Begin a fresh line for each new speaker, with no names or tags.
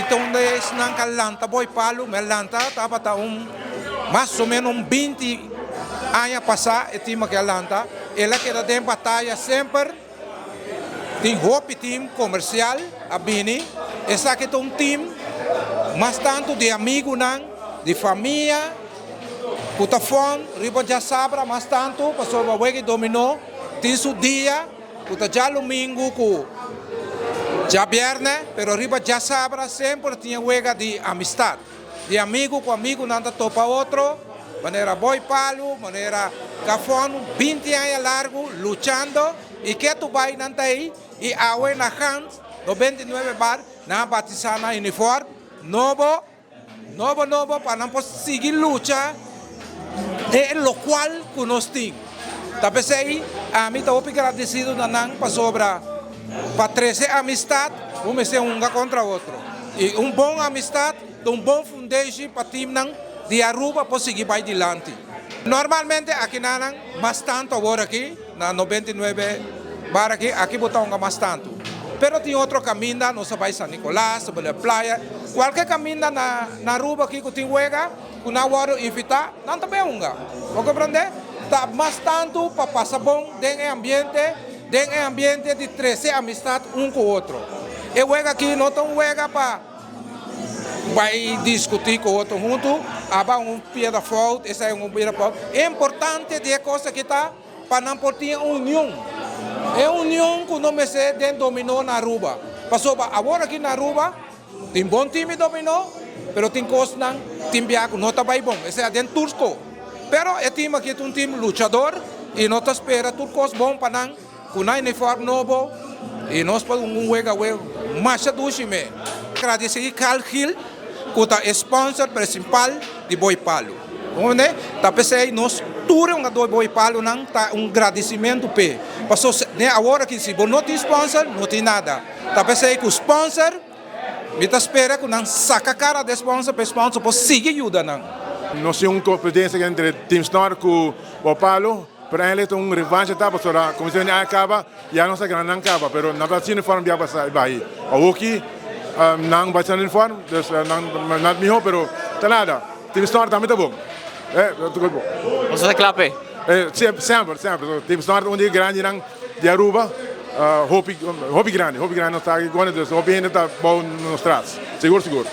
onde nang Atlanta boy palo, Atlanta tapa mais ou menos 20 anos passar e time que Atlanta, ela que tem batalha sempre, tem hope team comercial, a Bini, essa que tem time, mas tanto de amigo não, de família, Kutafon, riba já sabra, mas tanto, passou a wegi dominou, tem seu dia, kuta já domingo, já viernes, pero riba já sabra, sempre tinha wega de amistad. De amigo com amigo, nada topa outro, maneira boy palo, maneira cafón, 20 anos largo, luchando, e que tu vai nanta aí, e awe na hands, 99 bar, na batizana uniforme, novo, para não seguir luta, é lo qual conosco. Talvez aí, a mim estou agradecido na nang para sobra, para trazer amistad, vamos ser um contra outro. E bom amistad, bom foundation para time nang de Aruba para seguir para adiante. Normalmente aqui na nang, mais tanto agora aqui, na 99 bar aqui botamos mais tanto. Pero tem outro caminho, não se vai San Nicolás, sobre a praia. Qualquer caminho na Aruba aqui que tem wega, que na hora invitar, não também unga. Vou compreender? Tá mais tanto para passar bom dentro do ambiente de trazer amistade um com o outro. E wega aqui não tem wega para vai discutir com o outro junto, aba pia da falta, essa é pia da falta. É importante de coisa que tá para não ter união. É união que não me sei dentro dominou na Aruba. Passou agora aqui na Aruba, tem bom time dominou, pero tem coisa não, time biaco não tá bem bom. Esse é dentro turco. Pero é time aqui é um time lutador e não tá espera tudo coisa bom para não, com um uniforme novo e nós podemos wega marcha do time. Agradecer Carl Hill, que é sponsor principal de Boy Palo. Onde tá pensei nós tudo do Boy Palo não tá agradecimento pe. Passou né agora que se não tem sponsor não tem nada. Tá pensei que o sponsor me tá espera que não saca cara de sponsor para sponsor para seguir ajuda não.
Nós temos uma competência entre Team Star com o Palo, para ele tem revanche tá para a comissão acaba e a nossa grande acaba, pero na vacina forma de passar vai. O aqui não vai ser uniforme, não melhor, pero tá nada. Team Star também tá bom. Tudo bom.
Você clape?
Sempre. Team Star onde grande de Aruba, hobby grande não está aqui quando hope ainda tá bom nos traços. Seguro.